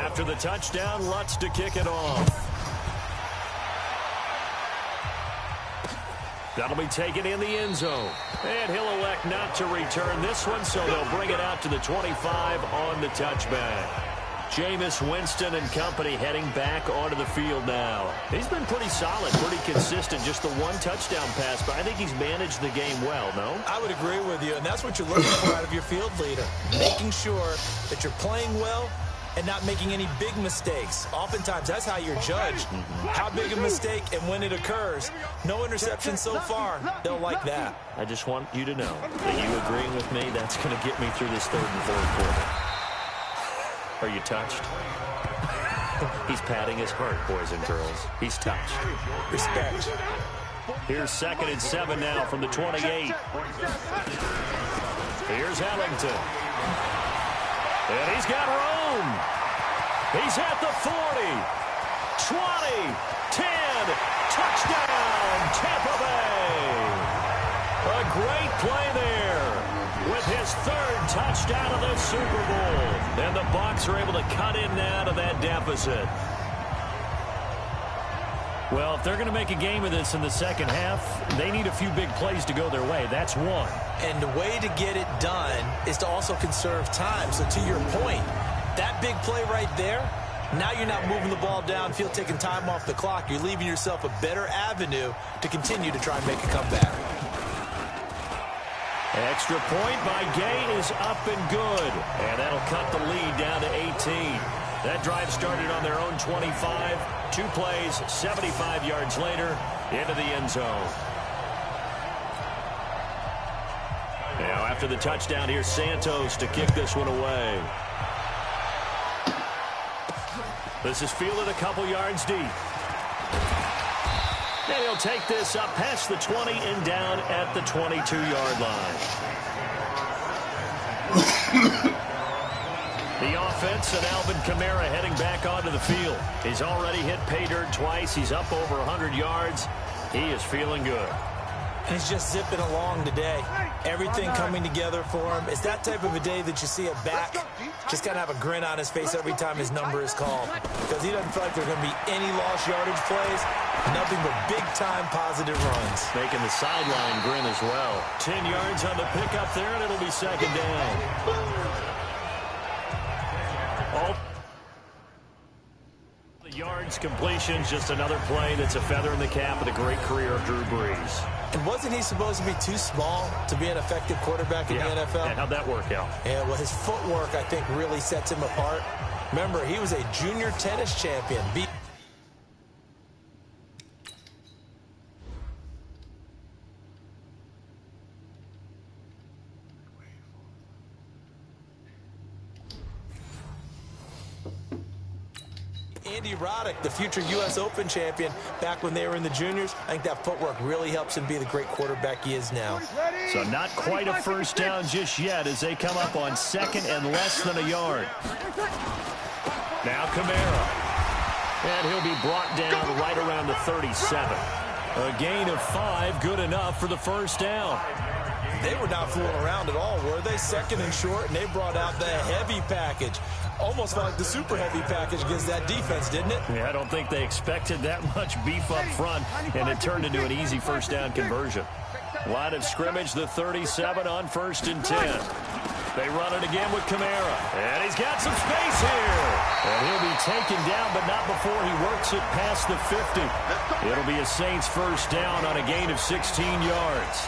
After the touchdown, Lutz to kick it off. That'll be taken in the end zone. And he'll elect not to return this one, so they'll bring it out to the 25 on the touchback. Jameis Winston and company heading back onto the field now. He's been pretty solid, pretty consistent, just the one touchdown pass, but I think he's managed the game well, no? I would agree with you, and that's what you're looking for out of your field leader. Making sure that you're playing well and not making any big mistakes. Oftentimes, that's how you're judged. How big a mistake and when it occurs. No interception so far. They'll like that. I just want you to know that you agreeing with me, that's going to get me through this third and fourth quarter. Are you touched? He's patting his heart, boys and girls. He's touched. Respect. Here's 2nd and 7 now from the 28. Here's Ellington. And he's got room. He's at the 40. 20. 10. Touchdown, Tampa Bay. A great play there. With his 3rd touchdown of the Super Bowl. And the Bucs are able to cut in now to that deficit. Well, if they're going to make a game of this in the second half, they need a few big plays to go their way. That's one. And the way to get it done is to also conserve time. So to your point, that big play right there, now you're not moving the ball downfield, taking time off the clock. You're leaving yourself a better avenue to continue to try and make a comeback. Extra point by Gay is up and good. And that'll cut the lead down to 18. That drive started on their own 25. 2 plays, 75 yards later, into the end zone. Now after the touchdown, here's Santos to kick this one away. This is fielded a couple yards deep. And he'll take this up past the 20 and down at the 22-yard line. The offense and Alvin Kamara heading back onto the field. He's already hit pay dirt twice. He's up over 100 yards. He is feeling good. He's just zipping along today. Everything coming together for him. It's that type of a day that you see a back just kind of have a grin on his face every time his number is called. Because he doesn't feel like there's going to be any lost yardage plays. Nothing but big-time positive runs. Making the sideline grin as well. 10 yards on the pickup there, and it'll be 2nd down. All the yards, completions, just another play that's a feather in the cap of the great career of Drew Brees. And wasn't he supposed to be too small to be an effective quarterback in the NFL? And how'd that work out? Yeah, well, his footwork, I think, really sets him apart. Remember, he was a junior tennis champion. Andy Roddick, the future U.S. Open champion, back when they were in the juniors. I think that footwork really helps him be the great quarterback he is now. So not quite a first down just yet as they come up on 2nd and less than a yard. Now Kamara. And he'll be brought down right around the 37. A gain of 5, good enough for the first down. They were not fooling around at all, were they? 2nd and short, and they brought out the heavy package. Almost felt like the super heavy package against that defense, didn't it? Yeah, I don't think they expected that much beef up front, and it turned into an easy first down conversion. Line of scrimmage, the 37 on 1st and 10. They run it again with Kamara, and he's got some space here. And he'll be taken down, but not before he works it past the 50. It'll be a Saints first down on a gain of 16 yards.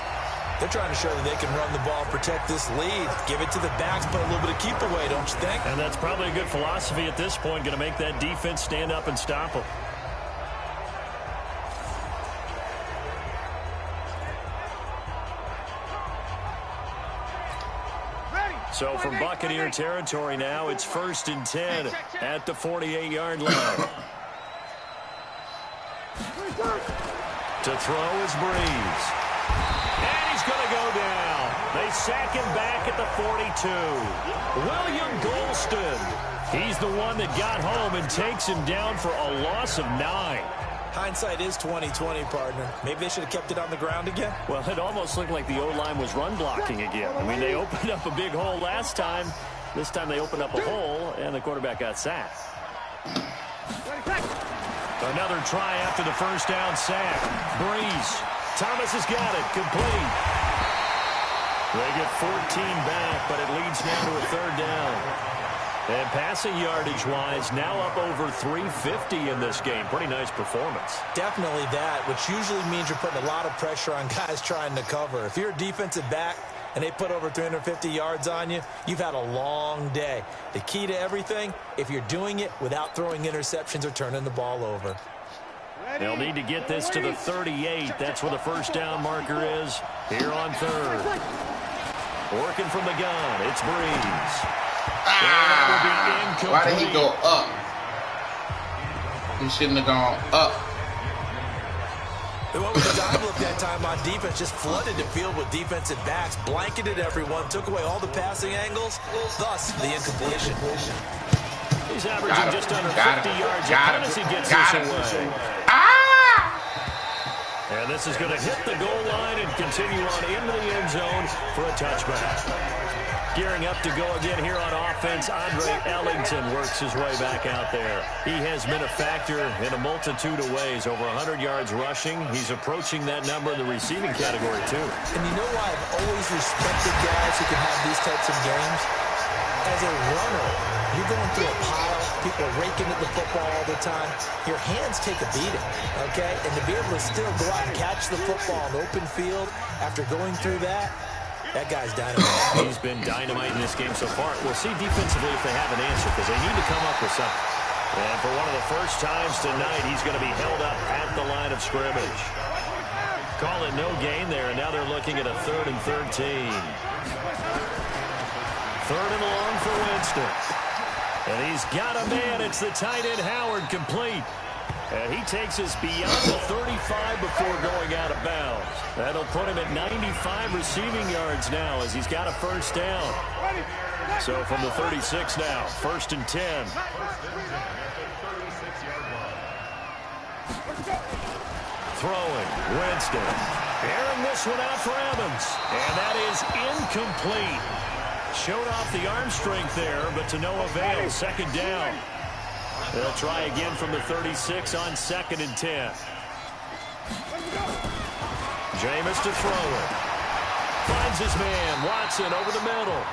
They're trying to show that they can run the ball, protect this lead, give it to the backs, put a little bit of keep away, don't you think? And that's probably a good philosophy at this point, going to make that defense stand up and stop them. So from Buccaneer territory now, it's 1st and 10 at the 48-yard line. To throw is Breeze. And he's going to go down. They sack him back at the 42. William Golston. He's the one that got home and takes him down for a loss of 9. Hindsight is 20/20, partner. Maybe they should have kept it on the ground again. Well, it almost looked like the O-line was run blocking again. I mean, they opened up a big hole last time. This time they opened up a hole, and the quarterback got sacked. Another try after the first down sack. Breeze. Thomas has got it. Complete. They get 14 back, but it leads now to a third down. And passing yardage-wise, now up over 350 in this game. Pretty nice performance. Definitely that, which usually means you're putting a lot of pressure on guys trying to cover. If you're a defensive back and they put over 350 yards on you, you've had a long day. The key to everything, if you're doing it without throwing interceptions or turning the ball over. They'll need to get this to the 38. That's where the first down marker is here on third. Working from the gun, it's Breeze. Why did he go up? He shouldn't have gone up. What was the dive look that time on defense? Just flooded the field with defensive backs, blanketed everyone, took away all the passing angles, thus the incompletion. He's averaging just under 50 yards as he gets this away. And this is going to hit the goal line and continue on into the end zone for a touchback. Gearing up to go again here on offense, Andre Ellington works his way back out there. He has been a factor in a multitude of ways. Over 100 yards rushing. He's approaching that number in the receiving category, too. And you know why I've always respected guys who can have these types of games? As a runner, you're going through a pile. People are raking at the football all the time. Your hands take a beating, okay? And to be able to still go out and catch the football in open field after going through that, that guy's dynamite. He's been dynamite in this game so far. We'll see defensively if they have an answer, because they need to come up with something. And for one of the first times tonight, he's going to be held up at the line of scrimmage. Call it no gain there, and now they're looking at a 3rd and 13. 3rd and long for Winston. And he's got a man. It's the tight end Howard, complete. And he takes us beyond the 35 before going out of bounds. That'll put him at 95 receiving yards now as he's got a first down. So from the 36 now, 1st and 10. Throwing, Winston. Airing this one out for Evans. And that is incomplete. Showed off the arm strength there, but to no avail. 2nd down. They'll try again from the 36 on 2nd and 10. Jameis to throw it. Finds his man, Watson, over the middle.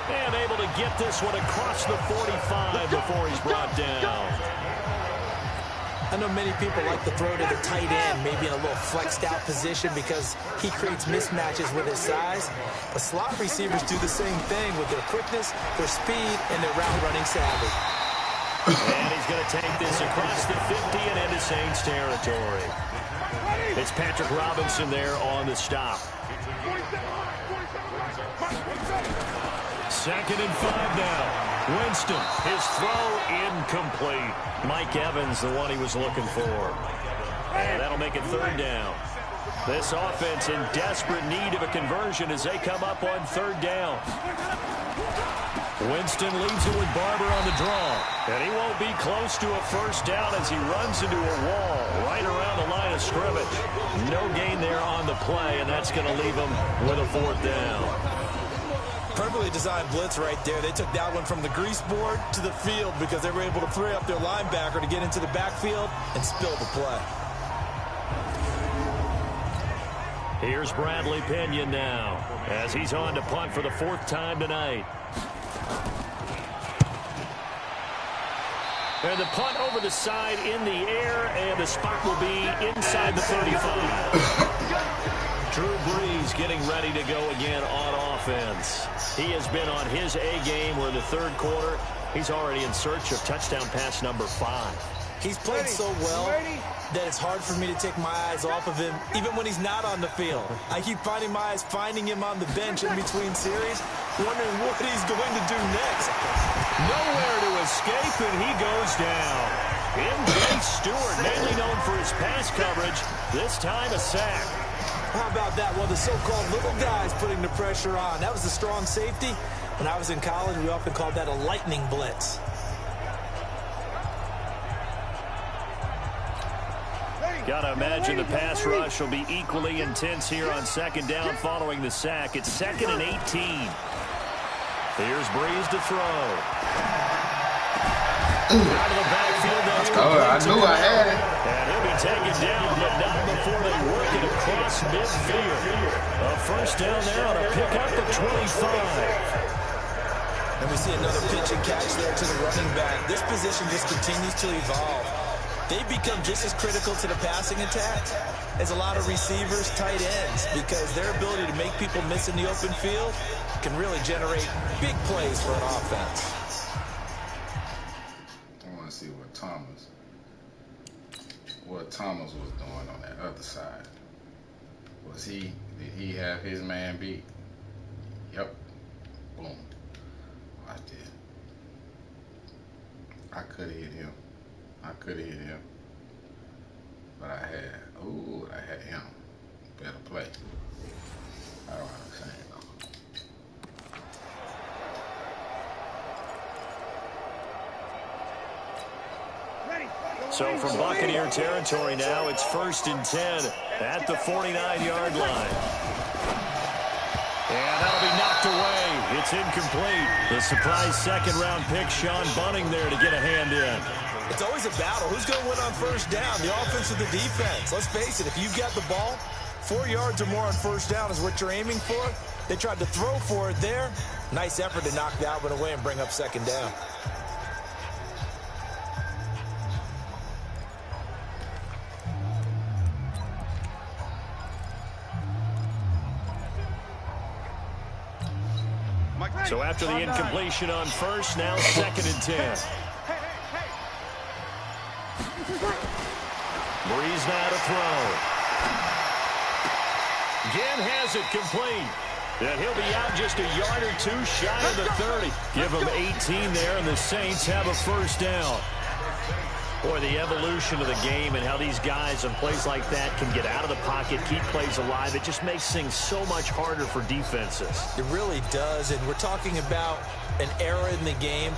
And able to get this one across the 45 before he's brought down. I know many people like to throw to the tight end, maybe in a little flexed out position because he creates mismatches with his size. But slot receivers do the same thing with their quickness, their speed, and their route running savvy. And he's going to take this across the 50 and into Saints territory. It's Patrick Robinson there on the stop. 2nd and 5 now. Winston, his throw incomplete. Mike Evans, the one he was looking for. And that'll make it 3rd down. This offense in desperate need of a conversion as they come up on 3rd down. Winston leaves it with Barber on the draw. And he won't be close to a first down as he runs into a wall right around the line of scrimmage. No gain there on the play, and that's going to leave him with a 4th down. Perfectly designed blitz right there. They took that one from the grease board to the field because they were able to free up their linebacker to get into the backfield and spill the play. Here's Bradley Pinion now as he's on to punt for the 4th time tonight. And the punt over the side in the air, and the spot will be inside the 35. Drew Brees getting ready to go again on offense. He has been on his A game. We're in the 3rd quarter. He's already in search of touchdown pass number 5. He's played so well that it's hard for me to take my eyes off of him, even when he's not on the field. I keep finding my eyes finding him on the bench in between series, wondering what he's going to do next. Nowhere to escape, and he goes down. M.J. Stewart, mainly known for his pass coverage, this time a sack. How about that? Well, the so-called little guys putting the pressure on. That was a strong safety. When I was in college, we often called that a lightning blitz. Got to imagine the pass rush will be equally intense here on 2nd down following the sack. It's 2nd and 18. Here's Breeze to throw. Out of the Oh, I knew I had it. And he'll be taken down, but not before they work it across midfield. A first down there on a pickup of 25. And we see another pitch and catch there to the running back. This position just continues to evolve. They become just as critical to the passing attack as a lot of receivers, tight ends, because their ability to make people miss in the open field can really generate big plays for an offense. I want to see what Thomas was doing on that other side. Did he have his man beat? Yep. Boom. I did. I could have hit him. But I had him. Better play. I don't understand though. So from Buccaneer territory now, it's 1st and 10 at the 49-yard line. And that'll be knocked away. It's incomplete. The surprise second-round pick, Sean Bunting, there to get a hand in. It's always a battle. Who's going to win on first down, the offense or the defense? Let's face it, if you've got the ball, 4 yards or more on first down is what you're aiming for. They tried to throw for it there. Nice effort to knock that one away and bring up second down. So after the incompletion on first, now 2nd and 10. Breeze now to throw. Again has it complete. And he'll be out just a yard or two shy of the 30. Give him 18 there, and the Saints have a first down. Boy, the evolution of the game and how these guys in plays like that can get out of the pocket, keep plays alive, it just makes things so much harder for defenses. It really does, and we're talking about an era in the game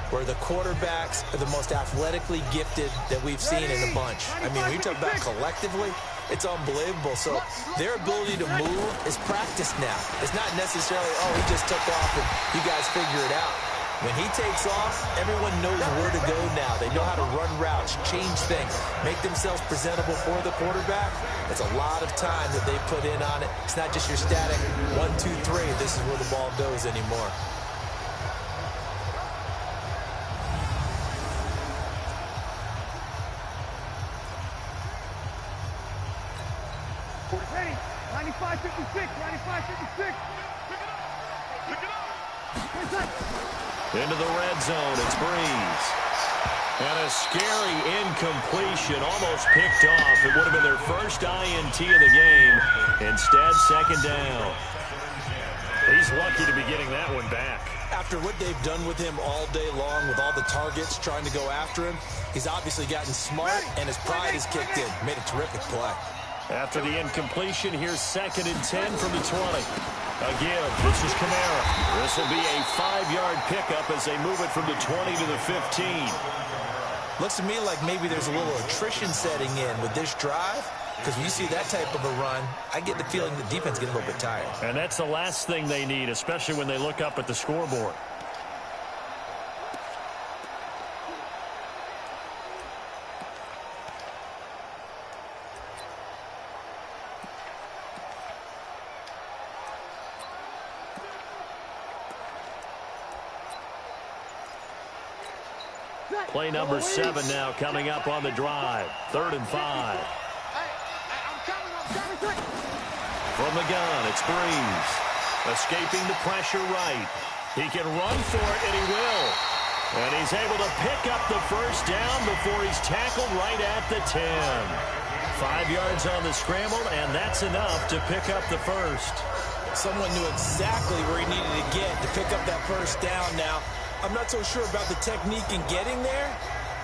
where the quarterbacks are the most athletically gifted that we've seen in a bunch. I mean, when you talk about collectively, it's unbelievable. So their ability to move is practiced now. It's not necessarily, oh, he just took off and you guys figure it out. When he takes off, everyone knows where to go now. They know how to run routes, change things, make themselves presentable for the quarterback. It's a lot of time that they put in on it. It's not just your static 1, 2, 3, this is where the ball goes anymore. Ready, 95-56, 95-56. Into the red zone, it's Breeze. And a scary incompletion, almost picked off. It would have been their first INT of the game. Instead, second down. He's lucky to be getting that one back. After what they've done with him all day long, with all the targets trying to go after him, he's obviously gotten smart, and his pride has kicked in. Made a terrific play. After the incompletion, here's 2nd and 10 from the 20. Again, this is Kamara. This will be a 5-yard pickup as they move it from the 20 to the 15. Looks to me like maybe there's a little attrition setting in with this drive, because when you see that type of a run, I get the feeling the defense is getting a little bit tired. And that's the last thing they need, especially when they look up at the scoreboard. Play number 7 now coming up on the drive. 3rd and 5. From the gun, it's Breeze. Escaping the pressure right. He can run for it, and he will. And he's able to pick up the first down before he's tackled right at the 10. 5 yards on the scramble, and that's enough to pick up the first. Someone knew exactly where he needed to get to pick up that first down now. I'm not so sure about the technique in getting there,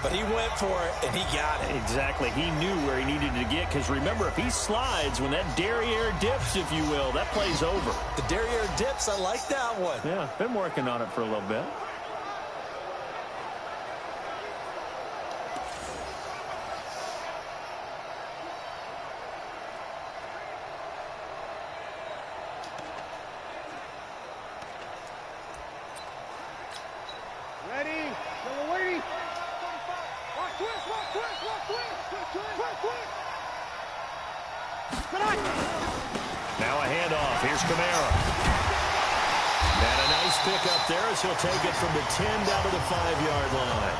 but he went for it, and he got it. Exactly. He knew where he needed to get, because remember, if he slides, when that derriere dips, if you will, that play's over. The derriere dips, I like that one. Yeah, been working on it for a little bit. Now a handoff. Here's Kamara. And a nice pickup there as he'll take it from the 10 down to the 5-yard line.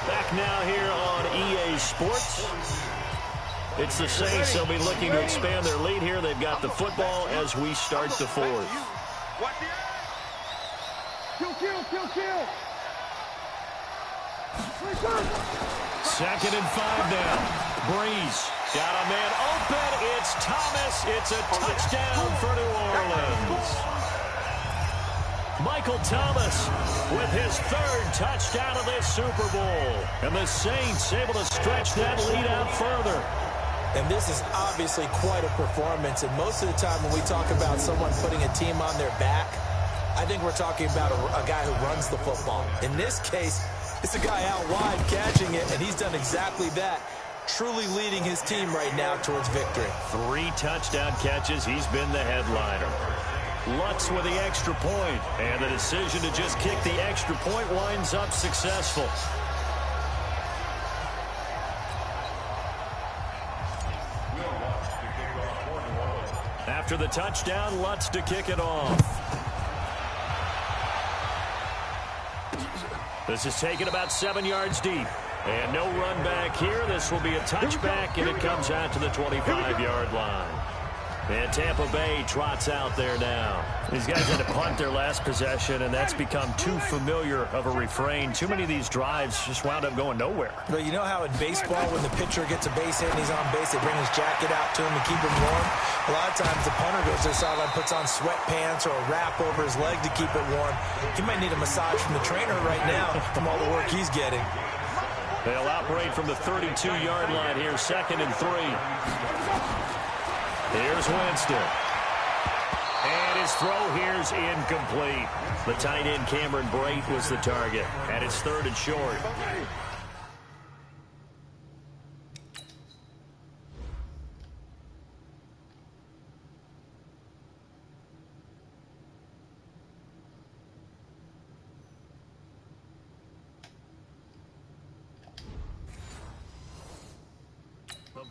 Back now here on EA Sports. It's the Saints. They'll be looking to expand their lead here. They've got the football as we start the fourth. Kill. Second and 5 now. Breeze got a man open. It's Thomas. It's a touchdown for New Orleans. Michael Thomas with his 3rd touchdown of this Super Bowl. And the Saints able to stretch that lead out further. And this is obviously quite a performance. And most of the time when we talk about someone putting a team on their back, I think we're talking about a guy who runs the football. In this case, it's a guy out wide catching it, and he's done exactly that, truly leading his team right now towards victory. 3 touchdown catches. He's been the headliner. Lutz with the extra point, and the decision to just kick the extra point winds up successful. After the touchdown, Lutz to kick it off. This is taken about 7 yards deep. And no run back here. This will be a touchback, and it comes out to the 25-yard line. And Tampa Bay trots out there now. These guys had to punt their last possession, and that's become too familiar of a refrain. Too many of these drives just wound up going nowhere. But you know how in baseball, when the pitcher gets a base hit and he's on base, they bring his jacket out to him to keep him warm? A lot of times the punter goes to the sideline, puts on sweatpants or a wrap over his leg to keep it warm. He might need a massage from the trainer right now from all the work he's getting. They'll operate from the 32-yard line here, 2nd and 3. Here's Winston. And his throw here's incomplete. The tight end Cameron Brate was the target. And it's 3rd and short.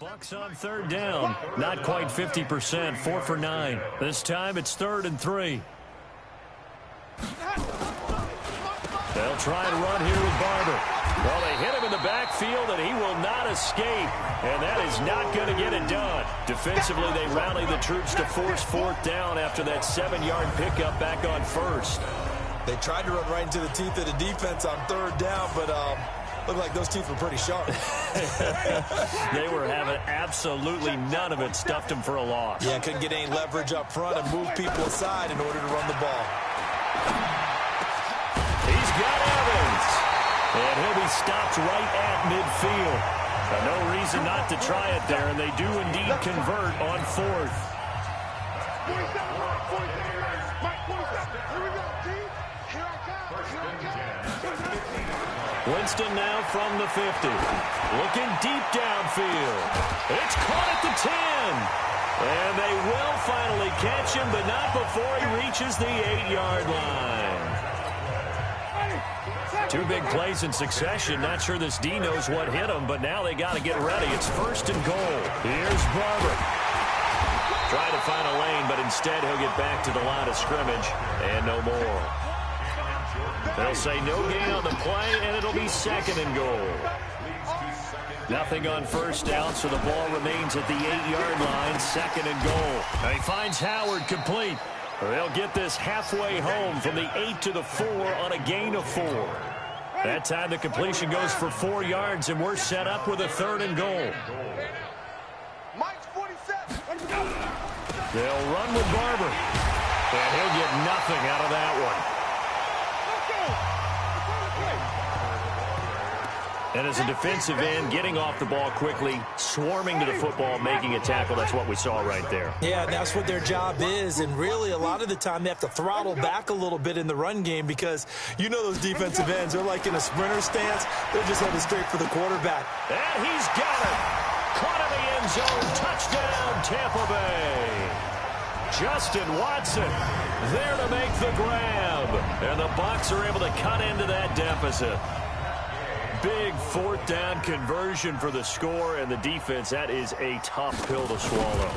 Bucs on 3rd down. Not quite 50%. 4 for 9. This time it's 3rd and 3. They'll try and run here with Barber. Well, they hit him in the backfield, and he will not escape. And that is not going to get it done. Defensively, they rally the troops to force 4th down after that 7-yard pickup back on 1st. They tried to run right into the teeth of the defense on 3rd down, but looked like those teeth were pretty sharp. They were having absolutely none of it. Stuffed him for a loss. Yeah, couldn't get any leverage up front and move people aside in order to run the ball. He's got Evans. And he'll be stopped right at midfield. No reason not to try it there, and they do indeed convert on 4th. Winston now from the 50. Looking deep downfield. It's caught at the 10. And they will finally catch him, but not before he reaches the 8-yard line. 2 big plays in succession. Not sure this D knows what hit him, but now they got to get ready. It's 1st and goal. Here's Barber. Trying to find a lane, but instead he'll get back to the line of scrimmage. And no more. They'll say no gain on the play, and it'll be 2nd and goal. Nothing on 1st down, so the ball remains at the 8-yard line, 2nd and goal. Now he finds Howard complete. They'll get this halfway home from the 8 to the 4 on a gain of 4. That time the completion goes for 4 yards, and we're set up with a 3rd and goal. They'll run with Barber, and he'll get nothing out of that one. And as a defensive end, getting off the ball quickly, swarming to the football, making a tackle, that's what we saw right there. Yeah, that's what their job is, and really a lot of the time they have to throttle back a little bit in the run game because you know those defensive ends, they're like in a sprinter stance. They're just headed straight for the quarterback. And he's got it. Caught in the end zone. Touchdown, Tampa Bay. Justin Watson there to make the grab. And the Bucs are able to cut into that deficit. Big fourth down conversion for the score, and the defense, that is a tough pill to swallow.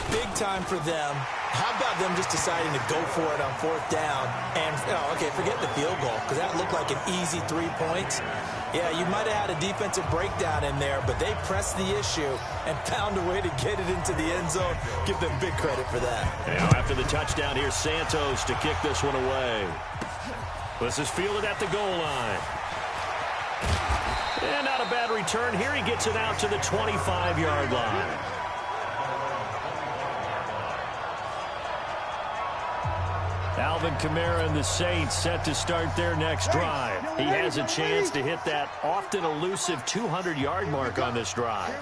Big time for them. How about them just deciding to go for it on fourth down? And, okay, forget the field goal, because that looked like an easy 3 points. Yeah, you might have had a defensive breakdown in there, but they pressed the issue and found a way to get it into the end zone. Give them big credit for that. Now, after the touchdown, here's Santos to kick this one away. This is fielded at the goal line. And not a bad return. Here he gets it out to the 25-yard line. Alvin Kamara and the Saints set to start their next drive. He has a chance to hit that often elusive 200-yard mark on this drive.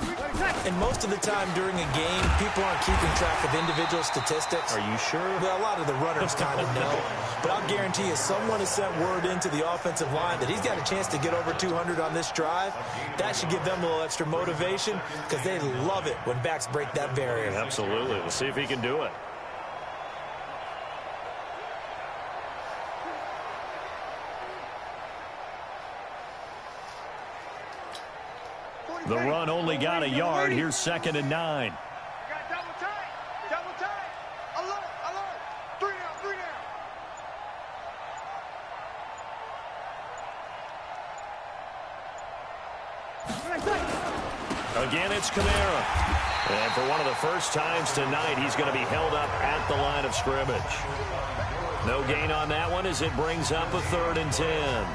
And most of the time during a game, people aren't keeping track of individual statistics. Are you sure? Well, a lot of the runners kind of know. But I'll guarantee you someone has sent word into the offensive line that he's got a chance to get over 200 on this drive. That should give them a little extra motivation because they love it when backs break that barrier. Absolutely. We'll see if he can do it. The run only got a yard. Here's 2nd and 9. Got double tight. Double tight. Alert. Alert. 3 down. 3 down. Again, it's Kamara. And for one of the first times tonight, he's going to be held up at the line of scrimmage. No gain on that one as it brings up a 3rd and 10.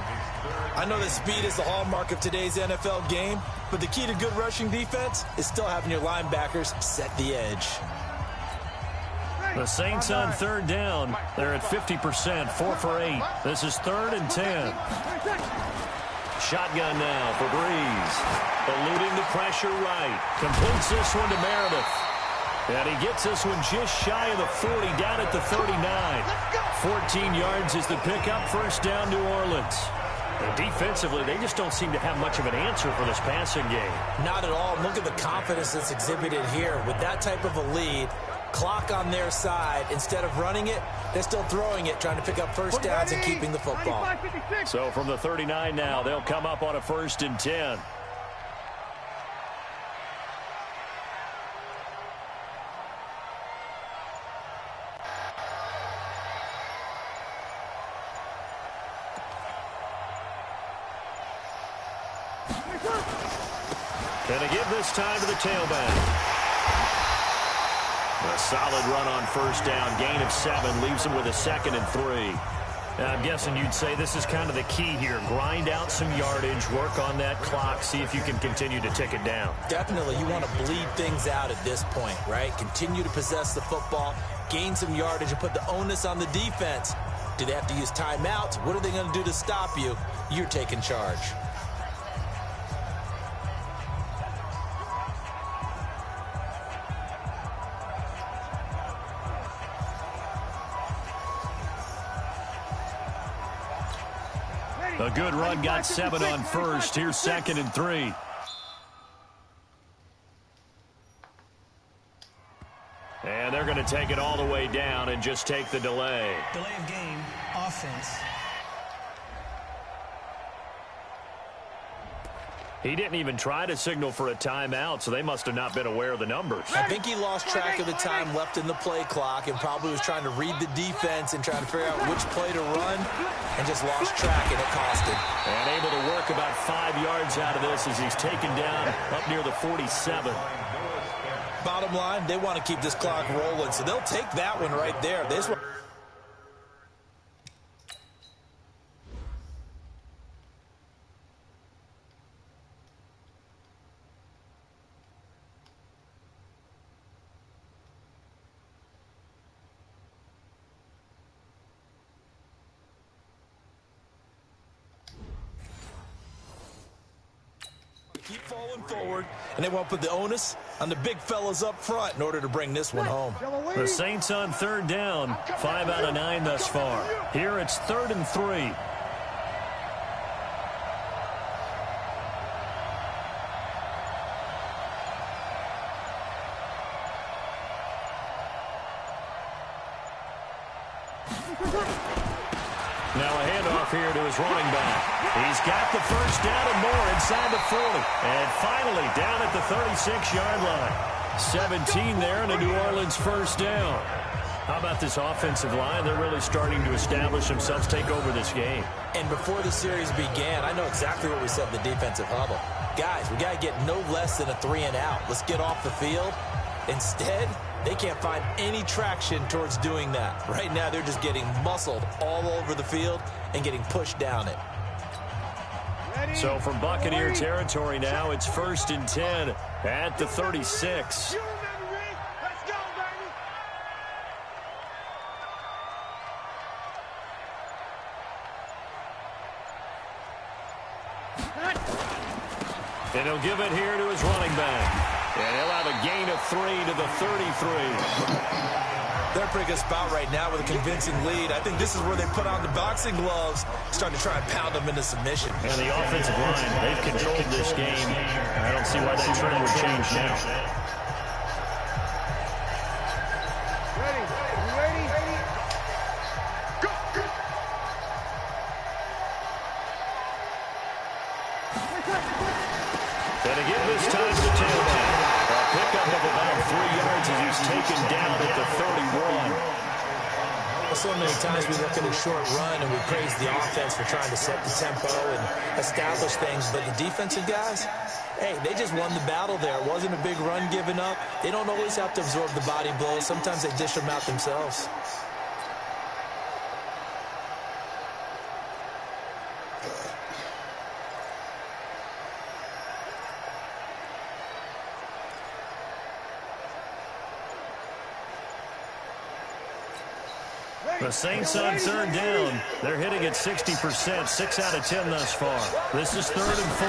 I know that speed is the hallmark of today's NFL game, but the key to good rushing defense is still having your linebackers set the edge. The Saints on 3rd down. They're at 50%, 4 for 8. This is 3rd and 10. Shotgun now for Breeze. Eluding the pressure right. Completes this one to Meredith. And he gets this one just shy of the 40, down at the 39. 14 yards is the pickup. First down, New Orleans. And defensively, they just don't seem to have much of an answer for this passing game. Not at all. Look at the confidence that's exhibited here. With that type of a lead, clock on their side, instead of running it, they're still throwing it, trying to pick up first downs and keeping the football. So from the 39 now, they'll come up on a 1st and 10. And a give this time to the tailback. A solid run on first down. Gain of 7 leaves him with a 2nd and 3. Now, I'm guessing you'd say this is kind of the key here. Grind out some yardage, work on that clock, see if you can continue to tick it down. Definitely. You want to bleed things out at this point, right? Continue to possess the football, gain some yardage, and put the onus on the defense. Do they have to use timeouts? What are they going to do to stop you? You're taking charge. A good run, got 7 on first. Here's 2nd and 3. And they're going to take it all the way down and just take the delay. Delay of game, offense. He didn't even try to signal for a timeout, so they must have not been aware of the numbers. I think he lost track of the time left in the play clock and probably was trying to read the defense and trying to figure out which play to run and just lost track, and it cost him. And able to work about 5 yards out of this as he's taken down up near the 47. Bottom line, they want to keep this clock rolling, so they'll take that one right there. This one. falling forward, and they want to put the onus on the big fellas up front in order to bring this one home. The Saints on third down, 5 out of 9 thus far. Here it's 3rd and 3. Now a handoff here to his running back. He's got the first down and more inside the 40. And finally down at the 36-yard line. 17 there and a New Orleans first down. How about this offensive line? They're really starting to establish themselves, take over this game. And before the series began, I know exactly what we said in the defensive huddle. Guys, we got to get no less than a 3-and-out. Let's get off the field. Instead, they can't find any traction towards doing that. Right now, they're just getting muscled all over the field and getting pushed down it. So from Buccaneer territory now, it's 1st and 10 at the 36. And he'll give it here to his running back. And he'll have a gain of 3 to the 33. They're a pretty good spot right now with a convincing lead. I think this is where they put on the boxing gloves, start to try and pound them into submission. And the offensive line, they've controlled this game. I don't see why that trend would change now. Ready? You ready? Go! And again this time to tailback. A pickup of about 3 yards as he's taken down at the 31. So many times we look at a short run and we praise the offense for trying to set the tempo and establish things, but the defensive guys, hey, they just won the battle there. It wasn't a big run given up. They don't always have to absorb the body blows. Sometimes they dish them out themselves. The Saints on third down. They're hitting at 60%, 6 out of 10 thus far. This is 3rd and 4.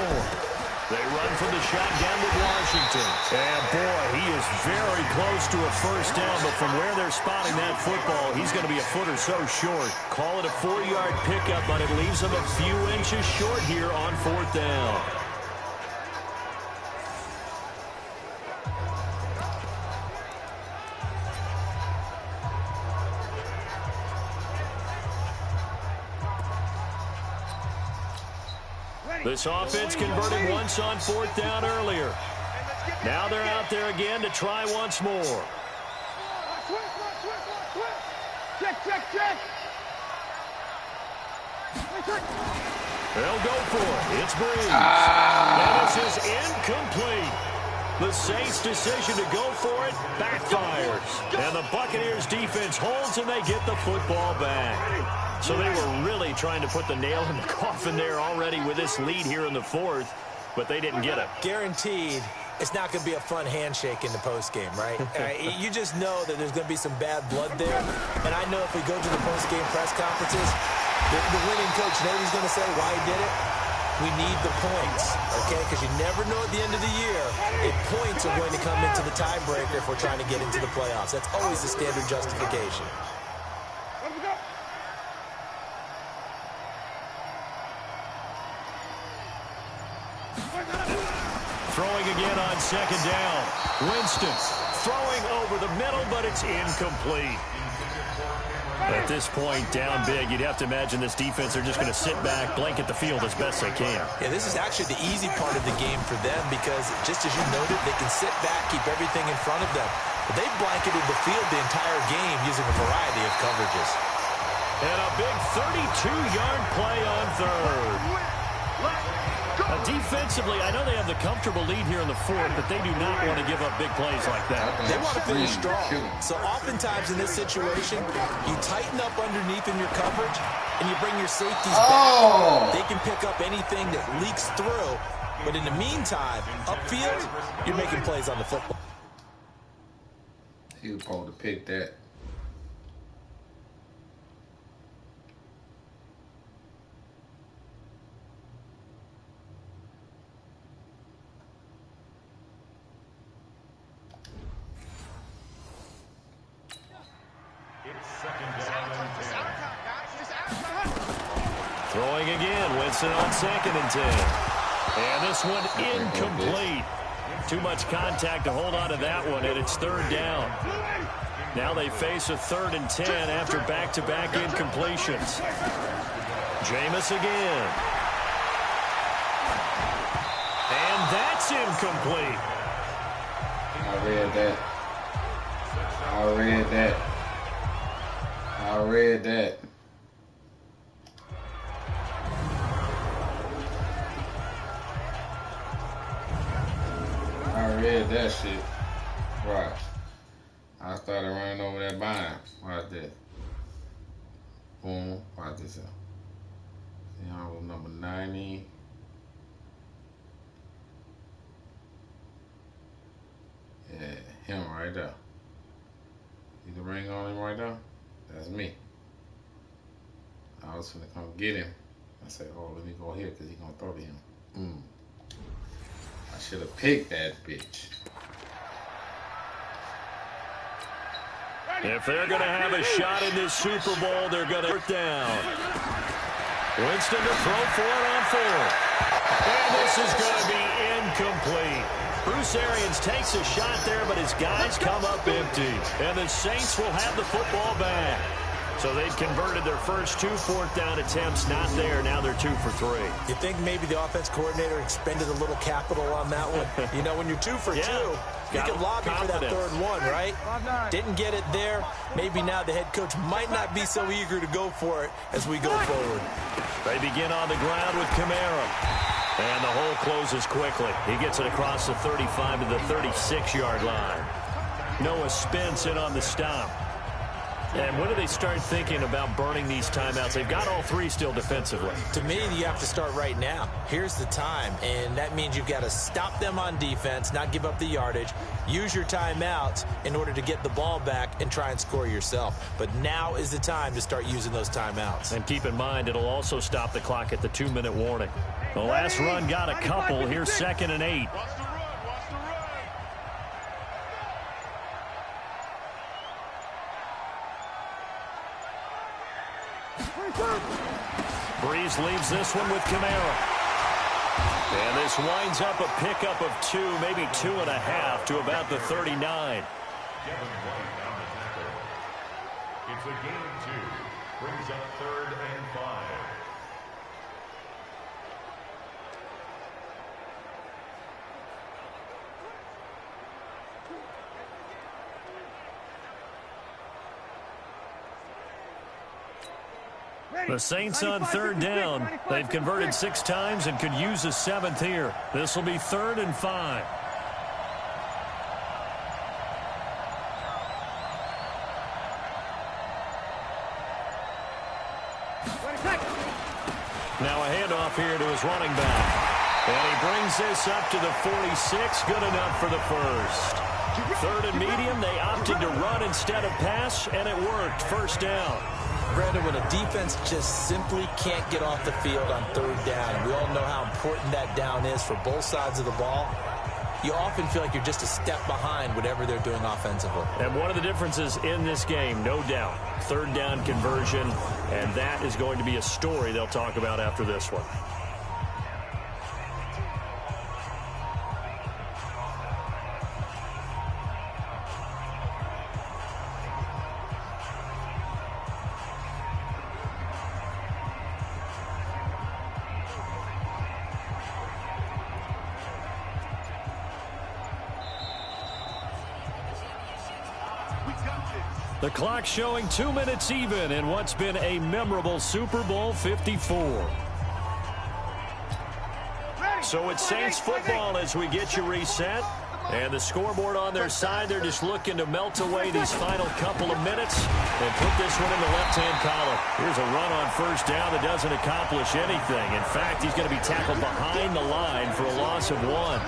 They run for the shotgun with Washington. And boy, he is very close to a first down, but from where they're spotting that football, he's going to be a foot or so short. Call it a 4-yard pickup, but it leaves him a few inches short here on 4th down. This offense converted once on 4th down earlier. Now they're out there again to try once more. Check. They'll go for it. It's Breeze. And this is incomplete. The Saints' decision to go for it backfires. And the Buccaneers' defense holds and they get the football back. So they were really trying to put the nail in the coffin there already with this lead here in the 4th, but they didn't get it. Guaranteed, it's not going to be a fun handshake in the postgame, right? You just know that there's going to be some bad blood there. And I know if we go to the postgame press conferences, the winning coach, you know what he's going to say, why he did it? We need the points, okay? Because you never know at the end of the year if points are going to come into the tiebreaker if we're trying to get into the playoffs. That's always the standard justification. Throwing again on 2nd down. Winston throwing over the middle, but it's incomplete. At this point, down big, you'd have to imagine this defense are just going to sit back, blanket the field as best they can. Yeah, this is actually the easy part of the game for them because, just as you noted, they can sit back, keep everything in front of them. But they've blanketed the field the entire game using a variety of coverages. And a big 32-yard play on 3rd. Defensively, I know they have the comfortable lead here in the 4th, but they do not want to give up big plays like that. They want to finish strong. So oftentimes in this situation, you tighten up underneath in your coverage, and you bring your safeties back. They can pick up anything that leaks through. But in the meantime, upfield, you're making plays on the football. He was supposed to pick that. Throwing again. Winston on 2nd and 10. And this one incomplete. Too much contact to hold on to that one, and it's 3rd down. Now they face a 3rd and 10 after back-to-back incompletions. Jameis again. And that's incomplete. I read that. I read that. I read that. I read that shit. Right. I started running over that bind. Watch that. Boom. Watch this out. See how I was number 90. Yeah, him right there. See the ring on him right there? That's me. I was gonna come get him. I said, oh, let me go here because he's gonna throw to him. I should have picked that bitch. If they're going to have a shot in this Super Bowl, they're going to work down. Winston to throw for it on 4th. And this is going to be incomplete. Bruce Arians takes a shot there, but his guys come up empty. And the Saints will have the football back. So they'd converted their first 2 4th-down attempts. Not there. Now they're 2 for 3. You think maybe the offense coordinator expended a little capital on that one? You know, when you're 2 for 2, you can lobby for that 3rd one, right? Didn't get it there. Maybe now the head coach might not be so eager to go for it as we go forward. They begin on the ground with Kamara. And the hole closes quickly. He gets it across the 35 to the 36-yard line. Noah Spence in on the stop. And when do they start thinking about burning these timeouts? They've got all 3 still defensively. To me, you have to start right now. Here's the time, and that means you've got to stop them on defense, not give up the yardage, use your timeouts in order to get the ball back and try and score yourself. But now is the time to start using those timeouts. And keep in mind, it'll also stop the clock at the 2-minute warning. The last run got a couple. Here's 2nd and 8. Breeze leaves this one with Kamara. And this winds up a pickup of 2, maybe 2.5 to about the 39. It's a game 2. Brings up 3rd and 5. The Saints on 3rd down. They've converted 6 times and could use a 7th here. This will be 3rd and 5. Now a handoff here to his running back. And he brings this up to the 46. Good enough for the first. 3rd and medium. They opted to run instead of pass, and it worked. 1st down. Brandon, when a defense just simply can't get off the field on 3rd down, we all know how important that down is for both sides of the ball, you often feel like you're just a step behind whatever they're doing offensively. And one of the differences in this game, no doubt, 3rd down conversion, and that is going to be a story they'll talk about after this one. The clock showing 2 minutes even in what's been a memorable Super Bowl 54. So it's Saints football as we get you reset. And the scoreboard on their side, they're just looking to melt away these final couple of minutes and put this one in the left-hand column. Here's a run on 1st down that doesn't accomplish anything. In fact, he's going to be tackled behind the line for a loss of 1.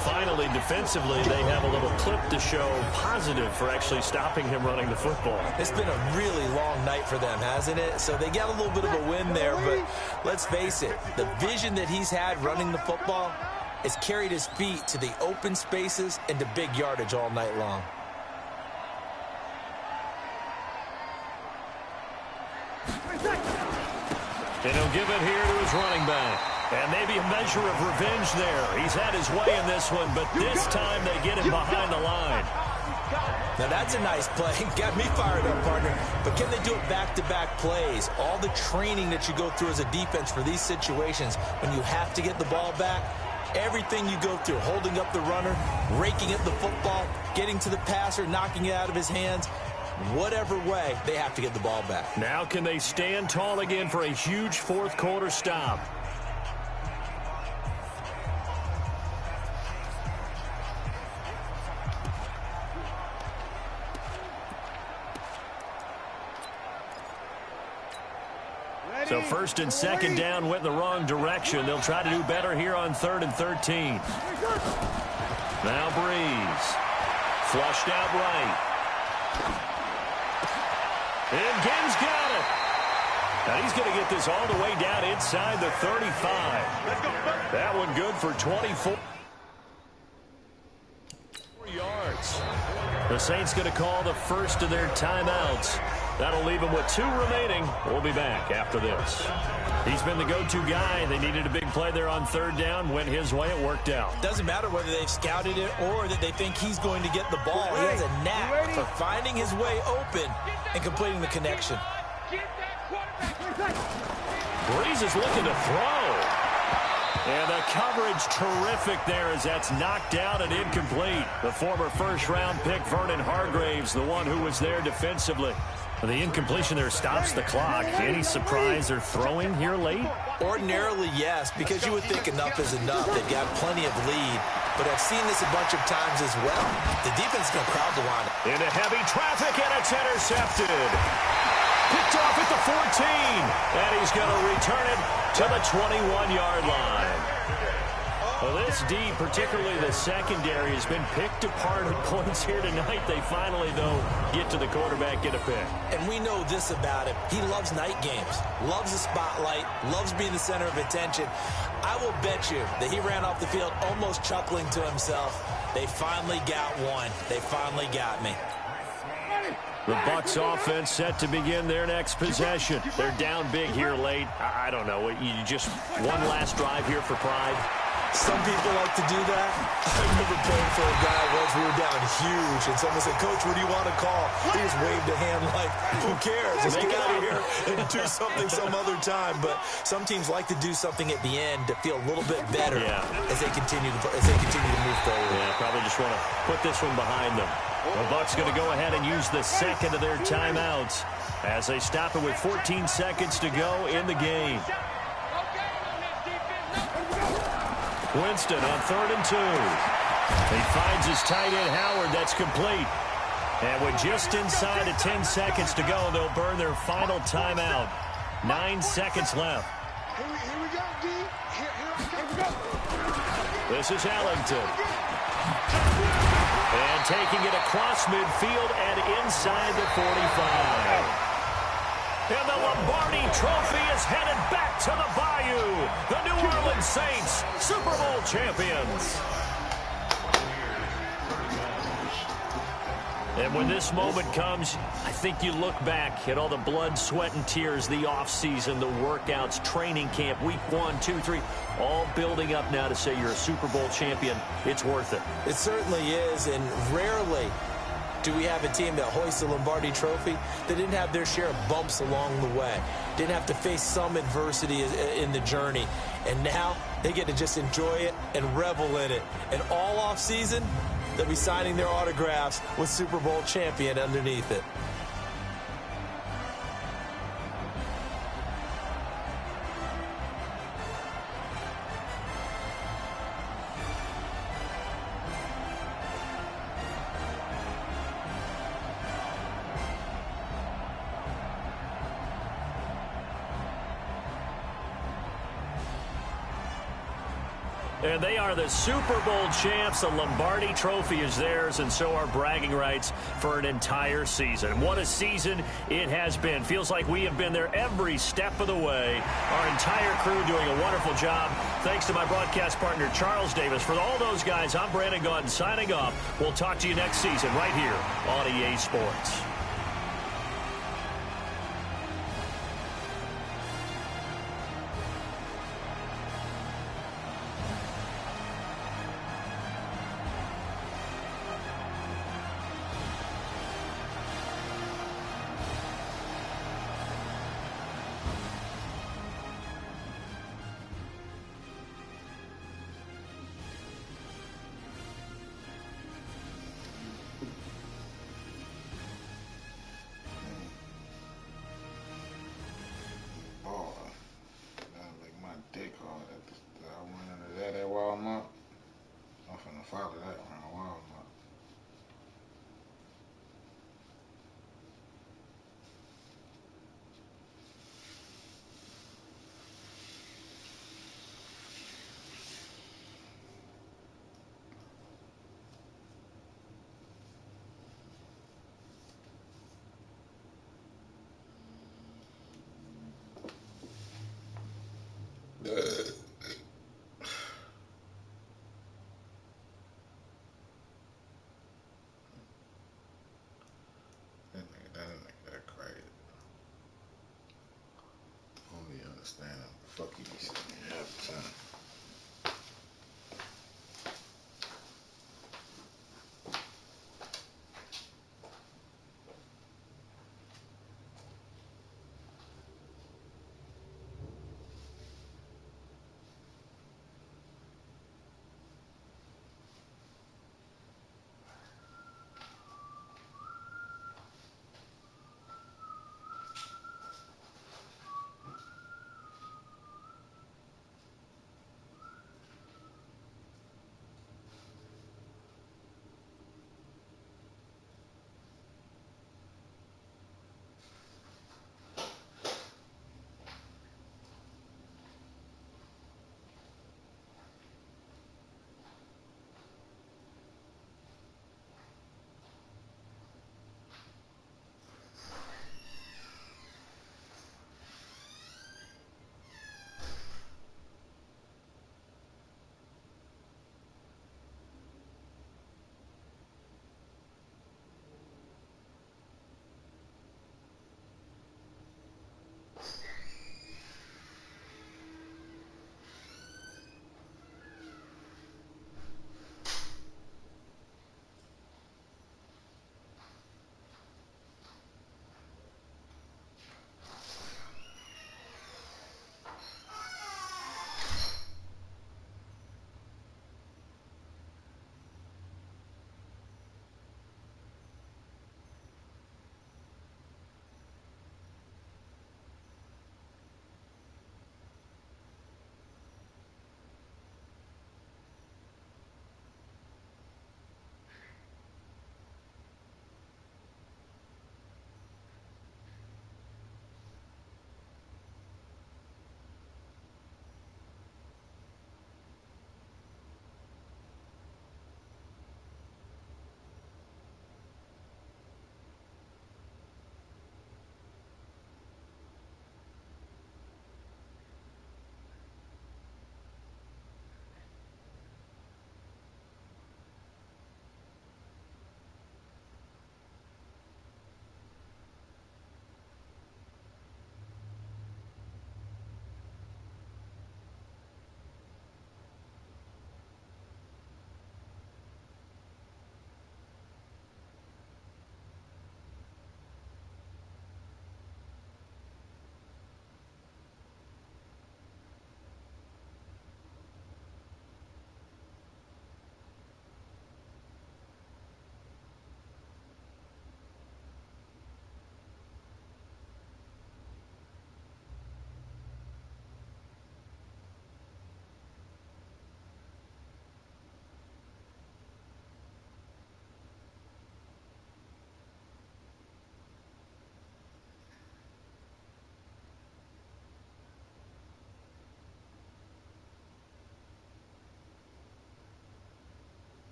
Finally, defensively, they have a little clip to show positive for actually stopping him running the football. It's been a really long night for them, hasn't it? So they got a little bit of a win there, but let's face it, the vision that he's had running the football has carried his feet to the open spaces and to big yardage all night long. And he'll give it here to his running back. And maybe a measure of revenge there. He's had his way in this one, but this time they get him behind the line. Now that's a nice play. Got me fired up, partner. But can they do it back-to-back plays? All the training that you go through as a defense for these situations, when you have to get the ball back, everything you go through, holding up the runner, raking at the football, getting to the passer, knocking it out of his hands, whatever way, they have to get the ball back. Now can they stand tall again for a huge fourth quarter stop? So first and second down went in the wrong direction. They'll try to do better here on 3rd and 13. Now Breeze. Flushed out right. And Ginn's got it. Now he's going to get this all the way down inside the 35. That one good for 24 yards. The Saints going to call the first of their timeouts. That'll leave them with 2 remaining. We'll be back after this. He's been the go-to guy. They needed a big play there on 3rd down. Went his way. It worked out. Doesn't matter whether they've scouted it or that they think he's going to get the ball. He has a knack for finding his way open and completing the connection. Breeze is looking to throw. And the coverage terrific there as that's knocked out and incomplete. The former first-round pick, Vernon Hargraves, the one who was there defensively. The incompletion there stops the clock. Any surprise they're throwing here late? Ordinarily, yes, because you would think enough is enough. They've got plenty of lead, but I've seen this a bunch of times as well. The defense is going to crowd the line. Into heavy traffic, and it's intercepted. Picked off at the 14, and he's going to return it to the 21-yard line. Well, this D, particularly the secondary, has been picked apart at points here tonight. They finally, though, get to the quarterback, get a pick. And we know this about him. He loves night games, loves the spotlight, loves being the center of attention. I will bet you that he ran off the field almost chuckling to himself. They finally got one. They finally got me. The Bucs offense set to begin their next possession. They're down big here late. I don't know. You just one last drive here for pride. Some people like to do that. I remember playing for a guy once. We were down huge, and someone said, "Coach, what do you want to call?" He just waved a hand like, "Who cares? Let's get out of here and do something some other time." But some teams like to do something at the end to feel a little bit better as they continue to move forward. Yeah, probably just want to put this one behind them. The Bucs going to go ahead and use the second of their timeouts as they stop it with 14 seconds to go in the game. Winston on 3rd and 2. He finds his tight end Howard. That's complete. And with just inside of 10 seconds to go, they'll burn their final timeout. 9 seconds left. Here we go, D. Here we go. This is Ellington. And taking it across midfield and inside the 45. And the Lombardi Trophy is headed back to the Bayou. The New Orleans Saints, Super Bowl champions. And when this moment comes, I think you look back at all the blood, sweat, and tears, the offseason, the workouts, training camp, week 1, 2, 3, all building up now to say you're a Super Bowl champion. It's worth it. It certainly is, and rarely do we have a team that hoists the Lombardi Trophy that didn't have their share of bumps along the way, didn't have to face some adversity in the journey, and now they get to just enjoy it and revel in it. And all offseason, they'll be signing their autographs with Super Bowl champion underneath it. And they are the Super Bowl champs. The Lombardi Trophy is theirs, and so are bragging rights for an entire season. What a season it has been. Feels like we have been there every step of the way. Our entire crew doing a wonderful job. Thanks to my broadcast partner, Charles Davis. For all those guys, I'm Brandon Gaudin signing off. We'll talk to you next season right here on EA Sports. had that Walmart. I'm finna follow that around Walmart. That crazy. I don't even understand what the fuck he be saying half the time.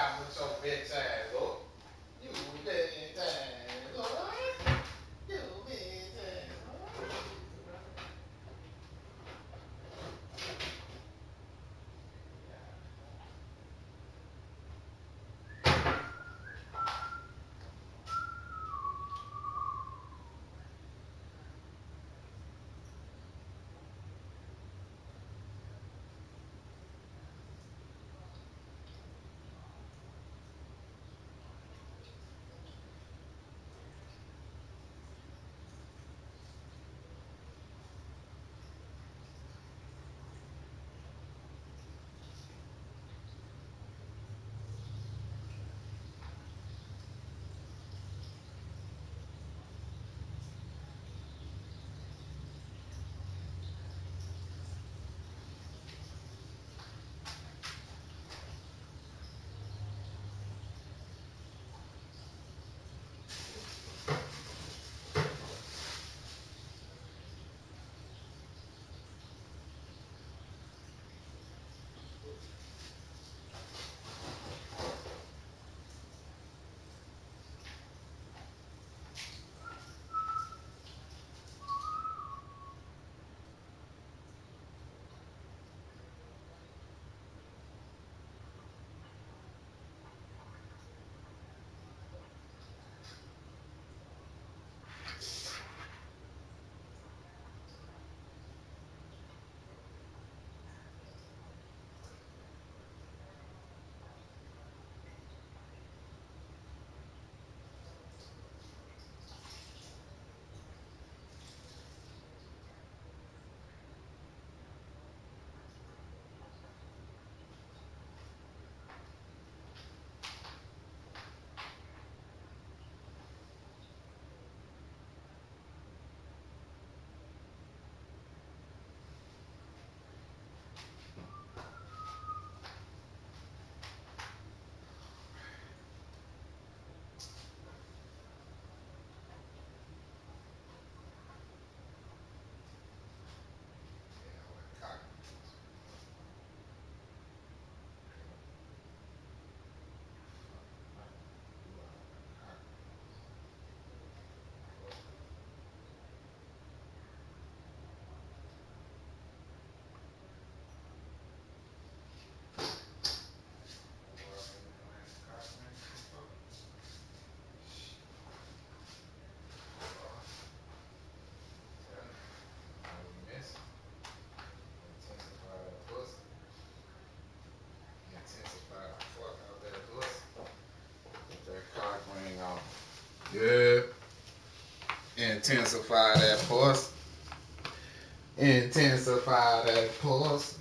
out with your bitch ass, Lord. You bitch ass, Lord. You bitch ass, Lord. Intensify the fuck out that pussy. Get that cock ring on. Yeah. Intensify that pussy. Intensify that pussy.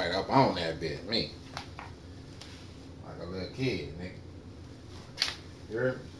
right up on that bit, me. Like a little kid, nigga. You heard me?